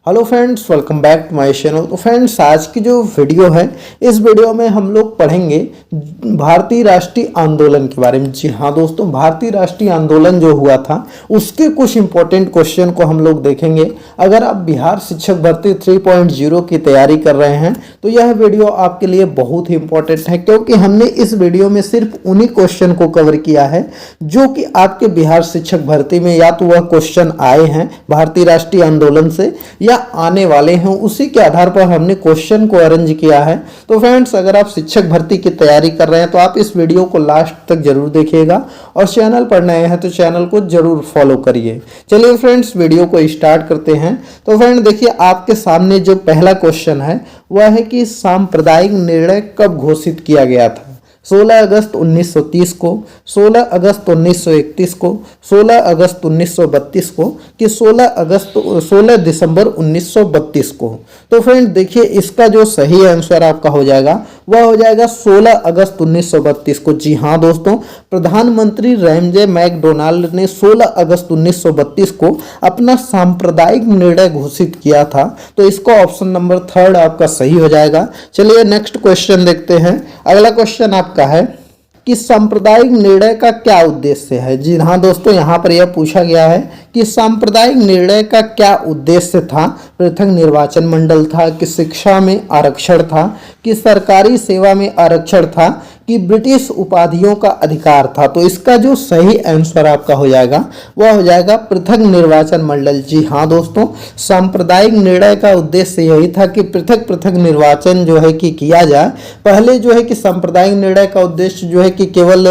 Hello friends, welcome back to my channel. तो friends, आज की जो वीडियो है, इस वीडियो में हम लोग पढ़ेंगे भारतीय राष्ट्रीय आंदोलन के बारे में। जी हाँ दोस्तों, भारतीय राष्ट्रीय आंदोलन जो हुआ था उसके कुछ इंपॉर्टेंट क्वेश्चन को हम लोग देखेंगे। अगर आप बिहार शिक्षक भर्ती 3.0 की तैयारी कर रहे हैं तो यह वीडियो आपके लिए बहुत ही इंपॉर्टेंट है, क्योंकि हमने इस वीडियो में सिर्फ उन्हीं क्वेश्चन को कवर किया है जो कि आपके बिहार शिक्षक भर्ती में या तो वह क्वेश्चन आए हैं भारतीय राष्ट्रीय आंदोलन से या आने वाले हैं, उसी के आधार पर हमने क्वेश्चन को अरेंज किया है। तो फ्रेंड्स, अगर आप शिक्षक भर्ती की तैयारी कर रहे हैं तो आप इस वीडियो को लास्ट तक जरूर देखिएगा और चैनल पर नए हैं तो चैनल को जरूर फॉलो करिए। चलिए फ्रेंड्स, वीडियो को स्टार्ट करते हैं। तो फ्रेंड देखिए, आपके सामने जो पहला क्वेश्चन है वह है कि सांप्रदायिक निर्णय कब घोषित किया गया था। 16 अगस्त 1930 को, 16 अगस्त 1931 को, 16 अगस्त 1932 को कि 16 दिसंबर 1932 को। तो फ्रेंड देखिए, इसका जो सही आंसर आपका हो जाएगा वह हो जाएगा 16 अगस्त 1932 को। जी हाँ दोस्तों, प्रधानमंत्री रैमजे मैकडोनाल्ड ने 16 अगस्त 1932 को अपना सांप्रदायिक निर्णय घोषित किया था। तो इसका ऑप्शन नंबर 3 आपका सही हो जाएगा। चलिए नेक्स्ट क्वेश्चन देखते हैं। अगला क्वेश्चन आपका है कि सांप्रदायिक निर्णय का क्या उद्देश्य है। जी हाँ दोस्तों, यहाँ पर यह पूछा गया है कि सांप्रदायिक निर्णय का क्या उद्देश्य था। पृथक निर्वाचन मंडल था, कि शिक्षा में आरक्षण था, कि सरकारी सेवा में आरक्षण था, कि ब्रिटिश उपाधियों का अधिकार था। तो इसका जो सही आंसर आपका हो जाएगा वह हो जाएगा पृथक निर्वाचन मंडल। जी हाँ दोस्तों, सांप्रदायिक निर्णय का उद्देश्य यही था कि पृथक पृथक निर्वाचन जो है कि किया जाए। पहले जो है कि सांप्रदायिक निर्णय का उद्देश्य जो है कि केवल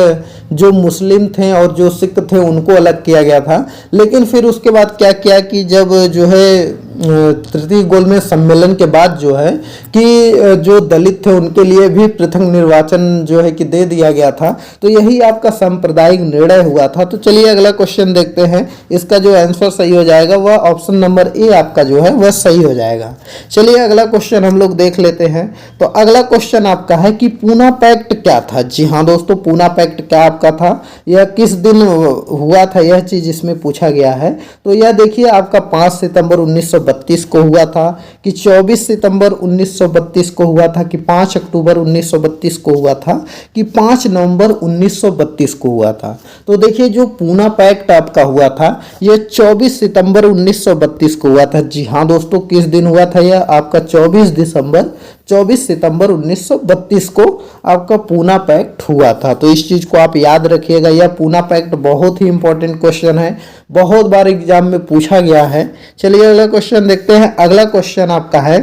जो मुस्लिम थे और जो सिख थे उनको अलग किया गया था, लेकिन फिर उसके बाद क्या किया कि जब जो है तृतीय गोलमेज सम्मेलन के बाद जो है कि जो दलित थे उनके लिए भी पृथक निर्वाचन जो है कि दे दिया गया था। तो यही आपका सांप्रदायिक निर्णय हुआ था। तो चलिए अगला क्वेश्चन देखते हैं। इसका जो आंसर सही हो जाएगा वह ऑप्शन नंबर ए आपका जो है वह सही हो जाएगा। चलिए अगला क्वेश्चन हम लोग देख लेते हैं। तो अगला क्वेश्चन आपका है कि पूना पैक्ट क्या था। जी हाँ दोस्तों, पूना पैक्ट क्या आपका था, यह किस दिन हुआ था, यह चीज इसमें पूछा गया है। तो यह देखिए आपका 5 सितंबर 1932 को हुआ था, कि 24 सितंबर 1932 को हुआ था, कि 5 अक्टूबर 1932 को हुआ था, कि 5 नवंबर 1932 को हुआ था। तो देखिए, जो पूना पैक्ट आपका हुआ था यह 24 सितंबर 1932 को हुआ था। जी हाँ दोस्तों, किस दिन हुआ था यह आपका 24 सितंबर 1932 को आपका पूना पैक्ट हुआ था। तो इस चीज को आप याद रखिएगा। यह पूना पैक्ट बहुत ही इंपॉर्टेंट क्वेश्चन है, बहुत बार एग्जाम में पूछा गया है। चलिए अगला क्वेश्चन देखते हैं। अगला क्वेश्चन आपका है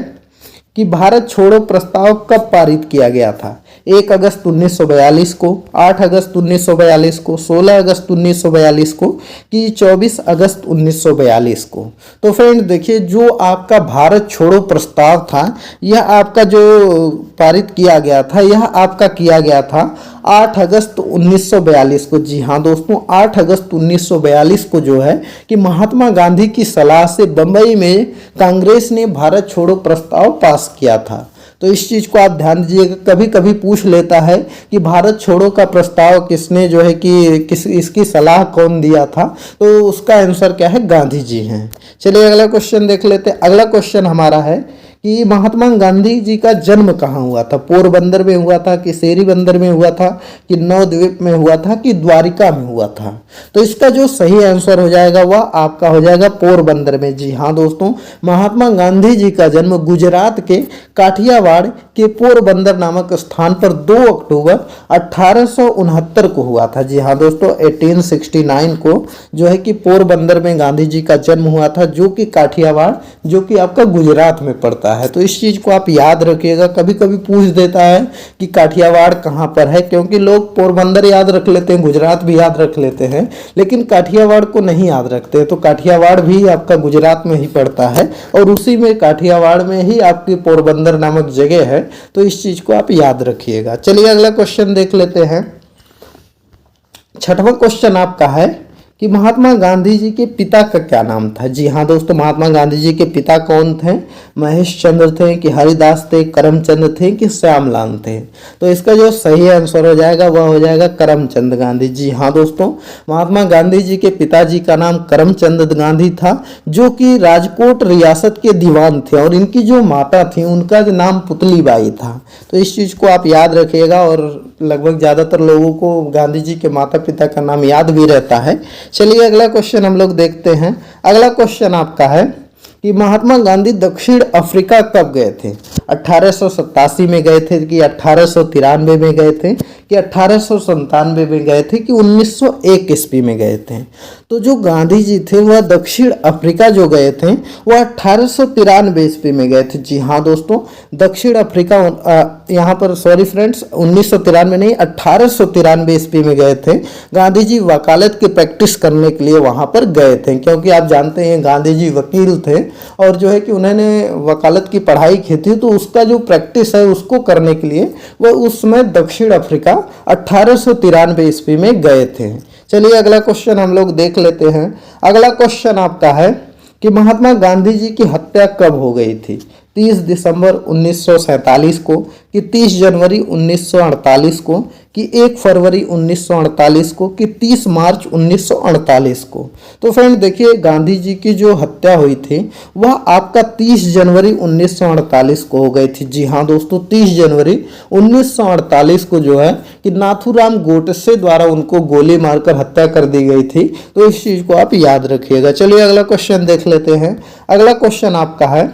कि भारत छोड़ो प्रस्ताव कब पारित किया गया था। 1 अगस्त 1942 को, 8 अगस्त 1942 को, 16 अगस्त 1942 को, कि 24 अगस्त 1942 को। तो फ्रेंड देखिए, जो आपका भारत छोड़ो प्रस्ताव था यह आपका जो पारित किया गया था यह आपका किया गया था 8 अगस्त 1942 को। जी हाँ दोस्तों, 8 अगस्त 1942 को जो है कि महात्मा गांधी की सलाह से बंबई में कांग्रेस ने भारत छोड़ो प्रस्ताव पास किया था। तो इस चीज को आप ध्यान दीजिएगा। कभी कभी पूछ लेता है कि भारत छोड़ो का प्रस्ताव किसने जो है कि इसकी सलाह कौन दिया था, तो उसका आंसर क्या है, गांधी जी हैं। चलिए अगला क्वेश्चन देख लेते हैं। अगला क्वेश्चन हमारा है कि महात्मा गांधी जी का जन्म कहाँ हुआ था। पोरबंदर में हुआ था, कि सेरीबंदर में हुआ था, कि नवद्वीप में हुआ था, कि द्वारिका में हुआ था। तो इसका जो सही आंसर हो जाएगा वह आपका हो जाएगा पोरबंदर में। जी हाँ दोस्तों, महात्मा गांधी जी का जन्म गुजरात के काठियावाड़ के पोरबंदर नामक स्थान पर 2 अक्टूबर 1869 को हुआ था। जी हाँ दोस्तों, 1869 को जो है कि पोरबंदर में गांधी जी का जन्म हुआ था, जो कि काठियावाड़ जो कि आपका गुजरात में पड़ता है। तो इस चीज को आप याद रखिएगा। कभी कभी पूछ देता है कि काठियावाड़ कहाँ पर है, क्योंकि लोग पोरबंदर याद रख लेते हैं, गुजरात भी याद रख लेते हैं, लेकिन काठियावाड़ को नहीं याद रखते। तो काठियावाड़ भी आपका गुजरात में ही पड़ता है और उसी में काठियावाड़ में ही आपकी पोरबंदर नामक जगह है। तो इस चीज को आप याद रखिएगा। चलिए अगला क्वेश्चन देख लेते हैं। 6वां क्वेश्चन आपका है कि महात्मा गांधी जी के पिता का क्या नाम था। जी हाँ दोस्तों, महात्मा गांधी जी के पिता कौन थे? महेश चंद्र थे कि हरिदास थे, करमचंद थे कि श्यामलाल थे। तो इसका जो सही आंसर हो जाएगा वह हो जाएगा करमचंद गांधी। जी हाँ दोस्तों, महात्मा गांधी जी के पिताजी का नाम करमचंद गांधी था, जो कि राजकोट रियासत के दीवान थे, और इनकी जो माता थी उनका नाम पुतली बाई था। तो इस चीज़ को आप याद रखिएगा, और लगभग ज़्यादातर लोगों को गांधी जी के माता पिता का नाम याद भी रहता है। चलिए अगला क्वेश्चन हम लोग देखते हैं। अगला क्वेश्चन आपका है कि महात्मा गांधी दक्षिण अफ्रीका कब गए थे? 1887 में गए थे कि 1893 में गए थे कि 1897 में गए थे कि 1901 ईस्वी में गए थे? तो जो गांधी जी थे वह दक्षिण अफ्रीका जो गए थे वह 1893 ईस्वी में गए थे। जी हाँ दोस्तों, दक्षिण अफ्रीका यहाँ पर सॉरी फ्रेंड्स 1993 नहीं 1893 ईस्वी में गए थे। गांधी जी वकालत की प्रैक्टिस करने के लिए वहाँ पर गए थे, क्योंकि आप जानते हैं गांधी जी वकील थे, और जो है कि उन्होंने वकालत की पढ़ाई की थी, तो उसका जो प्रैक्टिस है उसको करने के लिए वह उस समय दक्षिण अफ्रीका 1893 ईस्वी में गए थे। चलिए अगला क्वेश्चन हम लोग देख लेते हैं। अगला क्वेश्चन आपका है कि महात्मा गांधी जी की हत्या कब हो गई थी? 30 दिसंबर 1947 को कि 30 जनवरी 1948 को कि 1 फरवरी 1948 को कि 30 मार्च 1948 को? तो फ्रेंड देखिए, गांधी जी की जो हत्या हुई थी वह आपका 30 जनवरी 1948 को हो गई थी। जी हाँ दोस्तों, 30 जनवरी 1948 को जो है कि नाथूराम गोडसे द्वारा उनको गोली मारकर हत्या कर दी गई थी। तो इस चीज़ को आप याद रखिएगा। चलिए अगला क्वेश्चन देख लेते हैं। अगला क्वेश्चन आपका है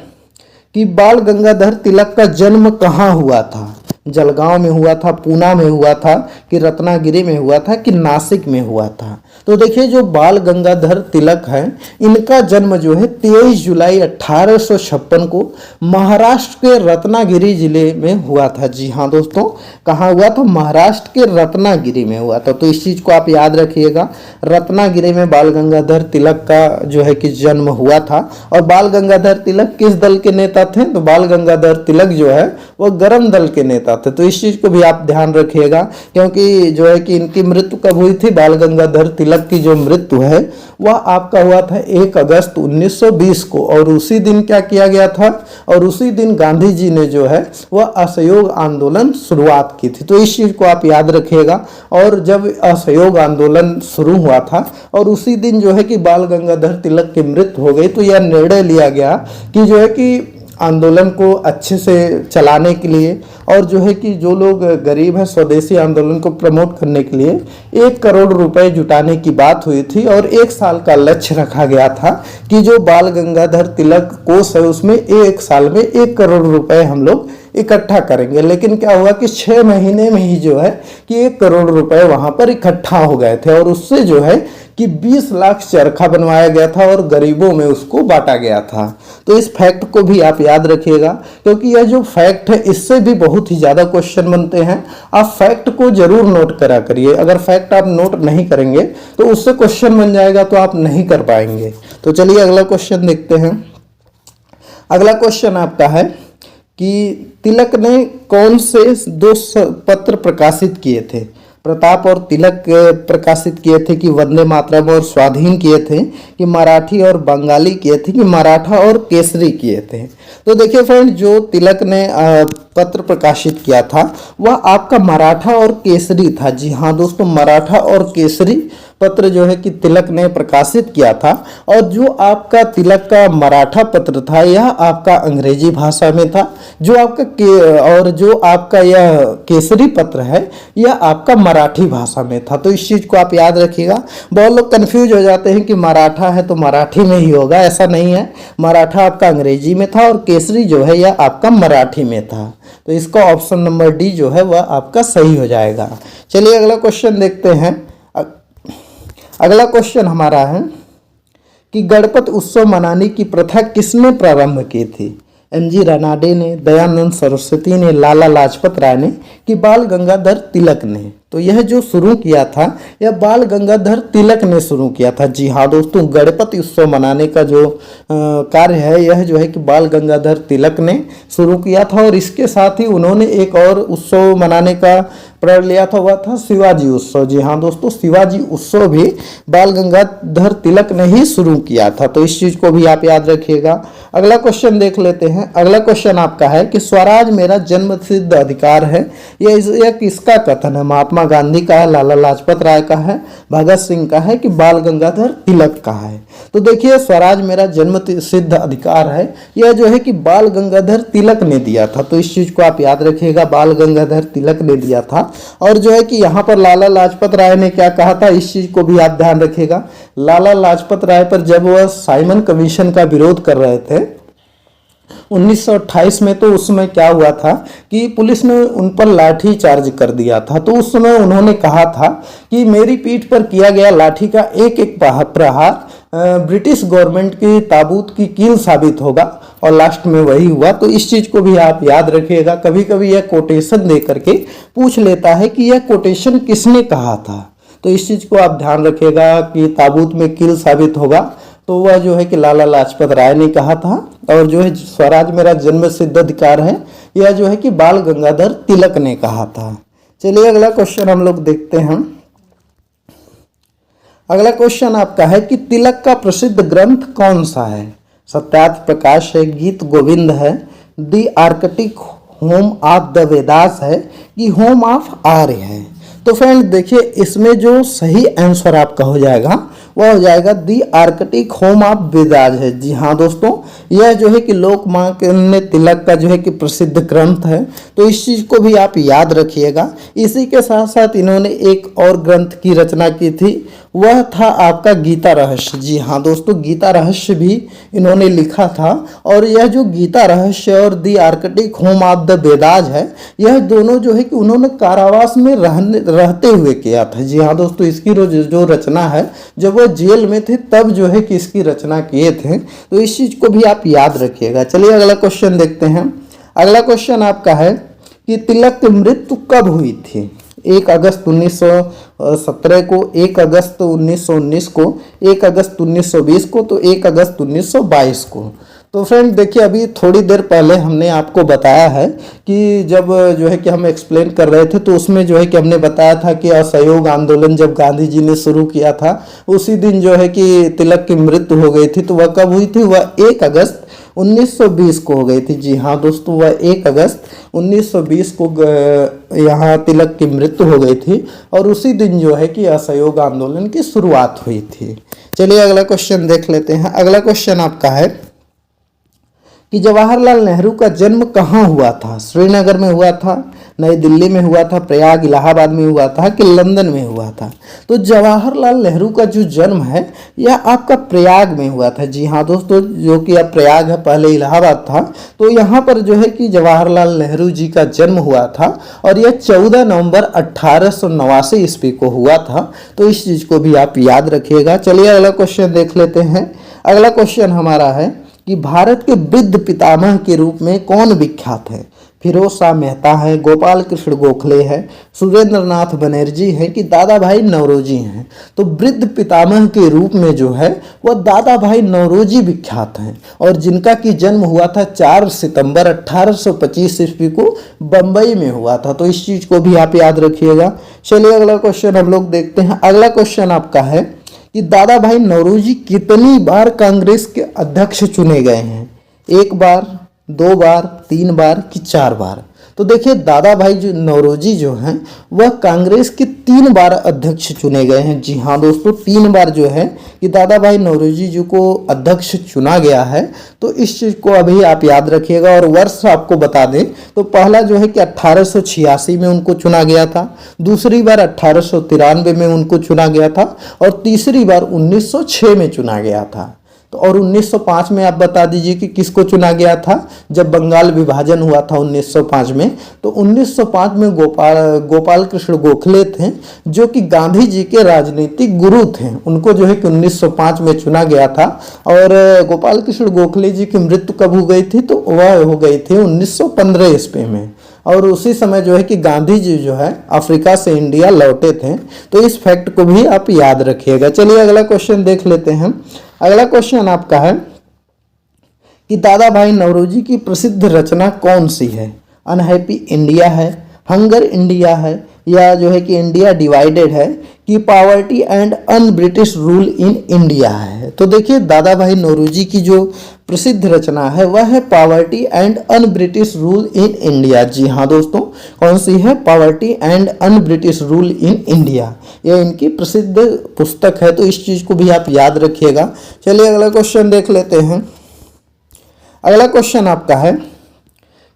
कि बाल गंगाधर तिलक का जन्म कहाँ हुआ था? जलगांव में हुआ था, पूना में हुआ था कि रत्नागिरी में हुआ था कि नासिक में हुआ था? तो देखिए, जो बाल गंगाधर तिलक है इनका जन्म जो है 23 जुलाई 1856 को महाराष्ट्र के रत्नागिरी जिले में हुआ था। जी हाँ दोस्तों, कहाँ हुआ था? महाराष्ट्र के रत्नागिरी में हुआ था। तो इस चीज़ को आप याद रखिएगा, रत्नागिरी में बाल गंगाधर तिलक का जो है कि जन्म हुआ था। और बाल गंगाधर तिलक किस दल के नेता थे? तो बाल गंगाधर तिलक जो है वह गरम दल के नेता थे। तो इस चीज को भी आप ध्यान रखिएगा, क्योंकि जो है कि इनकी मृत्यु कब हुई थी? बाल गंगाधर तिलक की जो मृत्यु है वह आपका हुआ था 1 अगस्त 1920 को, और उसी दिन क्या किया गया था? और उसी दिन गांधी जी ने जो है वह असहयोग आंदोलन शुरुआत की थी। तो इस चीज को आप याद रखिएगा। और जब असहयोग आंदोलन शुरू हुआ था और उसी दिन जो है कि बाल गंगाधर तिलक की मृत्यु हो गई, तो यह निर्णय लिया गया कि जो है कि आंदोलन को अच्छे से चलाने के लिए, और जो है कि जो लोग गरीब हैं स्वदेशी आंदोलन को प्रमोट करने के लिए 1 करोड़ रुपए जुटाने की बात हुई थी। और 1 साल का लक्ष्य रखा गया था कि जो बाल गंगाधर तिलक कोष है उसमें 1 साल में 1 करोड़ रुपए हम लोग इकट्ठा करेंगे। लेकिन क्या हुआ कि 6 महीने में ही जो है कि 1 करोड़ रुपए वहां पर इकट्ठा हो गए थे, और उससे जो है कि 20 लाख चरखा बनवाया गया था और गरीबों में उसको बांटा गया था। तो इस फैक्ट को भी आप याद रखिएगा, क्योंकि यह जो फैक्ट है इससे भी बहुत ही ज्यादा क्वेश्चन बनते हैं। आप फैक्ट को जरूर नोट करा करिए। अगर फैक्ट आप नोट नहीं करेंगे तो उससे क्वेश्चन बन जाएगा, तो आप नहीं कर पाएंगे। तो चलिए अगला क्वेश्चन देखते हैं। अगला क्वेश्चन आपका है कि तिलक ने कौन से 2 पत्र प्रकाशित किए थे? प्रताप और तिलक प्रकाशित किए थे कि वंदे मातरम और स्वाधीन किए थे कि मराठी और बंगाली किए थे कि मराठा और केसरी किए थे? तो देखिए फ्रेंड, जो तिलक ने पत्र प्रकाशित किया था वह आपका मराठा और केसरी था। जी हाँ दोस्तों, मराठा और केसरी पत्र जो है कि तिलक ने प्रकाशित किया था। और जो आपका तिलक का मराठा पत्र था यह आपका अंग्रेजी भाषा में था, जो आपका और जो आपका यह केसरी पत्र है यह आपका मराठी भाषा में था। तो इस चीज को आप याद रखिएगा। बहुत लोग कंफ्यूज हो जाते हैं कि मराठा है तो मराठी में ही होगा, ऐसा नहीं है। मराठा आपका अंग्रेजी में था और केसरी जो है यह आपका मराठी में था। तो इसका ऑप्शन नंबर डी जो है वह आपका सही हो जाएगा। चलिए अगला क्वेश्चन देखते हैं। अगला क्वेश्चन हमारा है कि गणपति उत्सव मनाने की प्रथा किसने प्रारंभ की थी? एमजी रानाडे ने, दयानंद सरस्वती ने, लाला लाजपत राय ने कि बाल गंगाधर तिलक ने? तो यह जो शुरू किया था यह बाल गंगाधर तिलक ने शुरू किया था। जी हाँ दोस्तों, गणपति उत्सव मनाने का जो कार्य है यह जो है कि बाल गंगाधर तिलक ने शुरू किया था। और इसके साथ ही उन्होंने एक और उत्सव मनाने का प्रण लिया था, वह था शिवाजी उत्सव। जी हाँ दोस्तों, शिवाजी उत्सव भी बाल गंगाधर तिलक ने ही शुरू किया था। तो इस चीज को भी आप याद रखिएगा। अगला क्वेश्चन देख लेते हैं। अगला क्वेश्चन आपका है कि स्वराज मेरा जन्मसिद्ध अधिकार है, यह किसका कथन है? महात्मा गांधी का है, लाला लाजपत राय का है, भगत सिंह का है कि बाल गंगाधर तिलक का है? तो देखिए, स्वराज मेरा जन्म सिद्ध अधिकार है, यह जो है कि बाल गंगाधर तिलक ने दिया था। तो इस चीज को आप याद रखिएगा, बाल गंगाधर तिलक ने दिया था। और जो है कि यहाँ पर लाला लाजपत राय ने क्या कहा था, इस चीज को भी आप ध्यान रखिएगा। लाला लाजपत राय पर जब वह साइमन कमीशन का विरोध कर रहे थे 1928 में, तो उसमें क्या हुआ था कि पुलिस ने उन पर लाठी चार्ज कर दिया था। तो उस समय उन्होंने कहा था कि मेरी पीठ पर किया गया लाठी का एक एक प्रहार ब्रिटिश गवर्नमेंट की ताबूत की कील साबित होगा। और लास्ट में वही हुआ। तो इस चीज को भी आप याद रखिएगा। कभी कभी यह कोटेशन दे करके पूछ लेता है कि यह कोटेशन किसने कहा था। तो इस चीज को आप ध्यान रखिएगा कि ताबूत में कील साबित होगा, तो वह जो है कि लाला लाजपत राय ने कहा था। और जो है स्वराज मेरा जन्म सिद्ध अधिकार है, यह जो है कि बाल गंगाधर तिलक ने कहा था। चलिए अगला क्वेश्चन हम लोग देखते हैं। अगला क्वेश्चन आपका है कि तिलक का प्रसिद्ध ग्रंथ कौन सा है? सत्यार्थ प्रकाश है, गीत गोविंद है, the Arctic home of the Vedas है कि होम ऑफ आर्य है? तो फ्रेंड देखिए, इसमें जो सही आंसर आपका हो जाएगा वह हो जाएगा दी आर्कटिक होम ऑफ वेदास है। जी हाँ दोस्तों, यह जो है कि लोकमान्य तिलक का जो है कि प्रसिद्ध ग्रंथ है। तो इस चीज को भी आप याद रखिएगा। इसी के साथ साथ इन्होंने एक और ग्रंथ की रचना की थी, वह था आपका गीता रहस्य। जी हाँ दोस्तों, गीता रहस्य भी इन्होंने लिखा था। और यह जो गीता रहस्य और the Arctic home of the Vedas है, यह दोनों जो है कि उन्होंने कारावास में रहते हुए किया था। जी हाँ दोस्तों, इसकी जो रचना है, जब वो जेल में थे तब जो है कि इसकी रचना किए थे। तो इस चीज को भी आप याद रखिएगा। चलिए अगला क्वेश्चन देखते हैं। अगला क्वेश्चन आपका है कि तिलक की मृत्यु कब हुई थी? 1 अगस्त 1917 को, 1 अगस्त 1919 को, 1 अगस्त 1920 को, तो 1 अगस्त 1922 को। तो फ्रेंड देखिए, अभी थोड़ी देर पहले हमने आपको बताया है कि जब जो है कि हम एक्सप्लेन कर रहे थे, तो उसमें जो है कि हमने बताया था कि असहयोग आंदोलन जब गांधी जी ने शुरू किया था, उसी दिन जो है कि तिलक की मृत्यु हो गई थी। तो वह कब हुई थी? वह 1 अगस्त 1920 को हो गई थी। जी हाँ दोस्तों, वह 1 अगस्त 1920 को यहाँ तिलक की मृत्यु हो गई थी। और उसी दिन जो है कि असहयोग आंदोलन की शुरुआत हुई थी। चलिए अगला क्वेश्चन देख लेते हैं। अगला क्वेश्चन आपका है कि जवाहरलाल नेहरू का जन्म कहाँ हुआ था? श्रीनगर में हुआ था, नई दिल्ली में हुआ था, प्रयाग इलाहाबाद में हुआ था कि लंदन में हुआ था? तो जवाहरलाल नेहरू का जो जन्म है यह आपका प्रयाग में हुआ था। जी हाँ दोस्तों, जो कि अब प्रयाग है, पहले इलाहाबाद था। तो यहाँ पर जो है कि जवाहरलाल नेहरू जी का जन्म हुआ था और यह 14 नवंबर 1889 ईस्वी को हुआ था। तो इस चीज को भी आप याद रखिएगा। चलिए अगला क्वेश्चन देख लेते हैं। अगला क्वेश्चन हमारा है कि भारत के वृद्ध पितामह के रूप में कौन विख्यात है? फिरोज शाह मेहता है, गोपाल कृष्ण गोखले है, सुरेंद्र नाथ बनर्जी है कि दादा भाई नौरोजी हैं? तो वृद्ध पितामह के रूप में जो है वह दादा भाई नौरोजी विख्यात हैं। और जिनका कि जन्म हुआ था 4 सितंबर 1825 ईस्वी को बम्बई में हुआ था। तो इस चीज को भी आप याद रखिएगा। चलिए अगला क्वेश्चन हम लोग देखते हैं। अगला क्वेश्चन आपका है कि दादा भाई नौरोजी कितनी बार कांग्रेस के अध्यक्ष चुने गए हैं? 1 बार, 2 बार, 3 बार कि 4 बार? तो देखिए, दादा भाई जो नौरोजी जो हैं वह कांग्रेस के 3 बार अध्यक्ष चुने गए हैं। जी हाँ दोस्तों, 3 बार जो है कि दादा भाई नौरोजी जी को अध्यक्ष चुना गया है। तो इस चीज को अभी आप याद रखिएगा। और वर्ष आपको बता दें तो पहला जो है कि 1886 में उनको चुना गया था, दूसरी बार 1893 में उनको चुना गया था और तीसरी बार 1906 में चुना गया था। तो और 1905 में आप बता दीजिए कि किसको चुना गया था जब बंगाल विभाजन हुआ था 1905 में। तो 1905 में गोपाल कृष्ण गोखले थे जो कि गांधी जी के राजनीतिक गुरु थे, उनको जो है कि 1905 में चुना गया था। और गोपाल कृष्ण गोखले जी की मृत्यु कब हो गई थी, तो वह हो गई थी 1915 ईस्वी में। और उसी समय जो है कि गांधी जी जो है अफ्रीका से इंडिया लौटे थे। तो इस फैक्ट को भी आप याद रखिएगा। चलिए अगला क्वेश्चन देख लेते हैं। अगला क्वेश्चन आपका है कि दादा भाई नौरोजी की प्रसिद्ध रचना कौन सी है? अनहैप्पी इंडिया है, हंगर इंडिया है, या जो है कि इंडिया डिवाइडेड है, कि poverty and un British rule in India है? तो देखिए दादा भाई नौरोजी की जो प्रसिद्ध रचना है वह है poverty and un British rule in India. जी हाँ दोस्तों, कौन सी है? Poverty and un British rule in India, यह इनकी प्रसिद्ध पुस्तक है। तो इस चीज को भी आप याद रखिएगा। चलिए अगला क्वेश्चन देख लेते हैं। अगला क्वेश्चन आपका है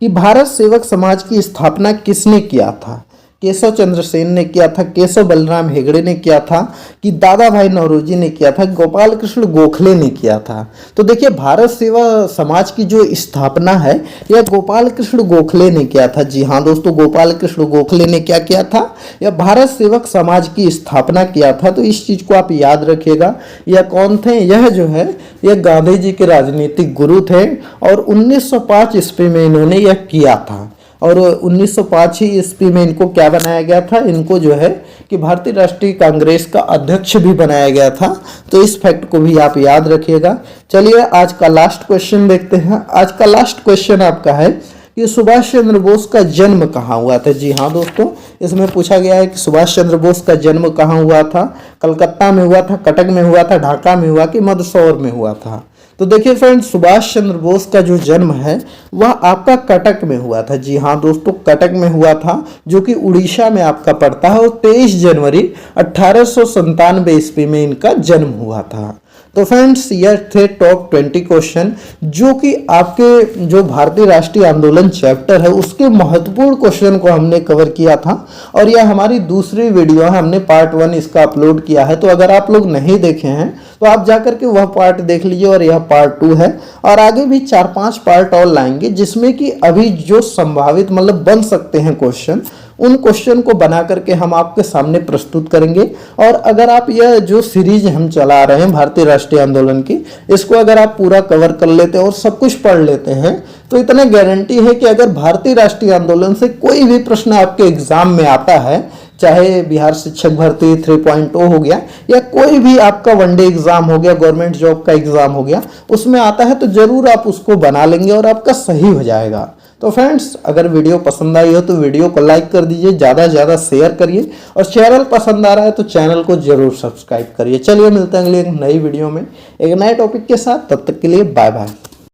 कि भारत सेवक समाज की स्थापना किसने किया था? केशव चंद्र सेन ने किया था, केशव बलराम हेगड़े ने किया था, कि दादा भाई नौरोजी ने किया था, गोपाल कृष्ण गोखले ने किया था? तो देखिए भारत सेवा समाज की जो स्थापना है यह गोपाल कृष्ण गोखले ने किया था। जी हाँ दोस्तों, गोपाल कृष्ण गोखले ने क्या किया था? यह भारत सेवक समाज की स्थापना किया था। तो इस चीज को आप याद रखिएगा। यह कौन थे? यह जो है यह गांधी जी के राजनीतिक गुरु थे और 1905 ईस्वी में इन्होंने यह किया था। और 1905 ही ईस्वी में इनको क्या बनाया गया था? इनको जो है कि भारतीय राष्ट्रीय कांग्रेस का अध्यक्ष भी बनाया गया था। तो इस फैक्ट को भी आप याद रखिएगा। चलिए आज का लास्ट क्वेश्चन देखते हैं। आज का लास्ट क्वेश्चन आपका है कि सुभाष चंद्र बोस का जन्म कहाँ हुआ था? जी हाँ दोस्तों, इसमें पूछा गया है कि सुभाष चंद्र बोस का जन्म कहाँ हुआ था? कलकत्ता में हुआ था, कटक में हुआ था, ढाका में हुआ कि मंदसौर में हुआ था? तो देखिए फ्रेंड्स, सुभाष चंद्र बोस का जो जन्म है वह आपका कटक में हुआ था। जी हाँ दोस्तों, कटक में हुआ था जो कि उड़ीसा में आपका पड़ता है। और 23 जनवरी 1897 ईस्वी में इनका जन्म हुआ था। तो फ्रेंड्स यह थे टॉप 20 क्वेश्चन जो कि आपके जो भारतीय राष्ट्रीय आंदोलन चैप्टर है उसके महत्वपूर्ण क्वेश्चन को हमने कवर किया था। और यह हमारी दूसरी वीडियो है, हमने पार्ट 1 इसका अपलोड किया है। तो अगर आप लोग नहीं देखे हैं तो आप जाकर के वह पार्ट देख लीजिए। और यह पार्ट 2 है और आगे भी 4-5 पार्ट और लाएंगे जिसमें कि अभी जो संभावित मतलब बन सकते हैं क्वेश्चन, उन क्वेश्चन को बना करके हम आपके सामने प्रस्तुत करेंगे। और अगर आप यह जो सीरीज हम चला रहे हैं भारतीय राष्ट्रीय आंदोलन की, इसको अगर आप पूरा कवर कर लेते हैं और सब कुछ पढ़ लेते हैं तो इतना गारंटी है कि अगर भारतीय राष्ट्रीय आंदोलन से कोई भी प्रश्न आपके एग्जाम में आता है, चाहे बिहार शिक्षक भर्ती 3.0 हो गया या कोई भी आपका वनडे एग्जाम हो गया, गवर्नमेंट जॉब का एग्जाम हो गया, उसमें आता है तो जरूर आप उसको बना लेंगे और आपका सही हो जाएगा। तो फ्रेंड्स अगर वीडियो पसंद आई हो तो वीडियो को लाइक कर दीजिए, ज़्यादा से ज़्यादा शेयर करिए और चैनल पसंद आ रहा है तो चैनल को जरूर सब्सक्राइब करिए। चलिए मिलते हैं अगली एक नई वीडियो में एक नए टॉपिक के साथ। तब तक के लिए बाय बाय।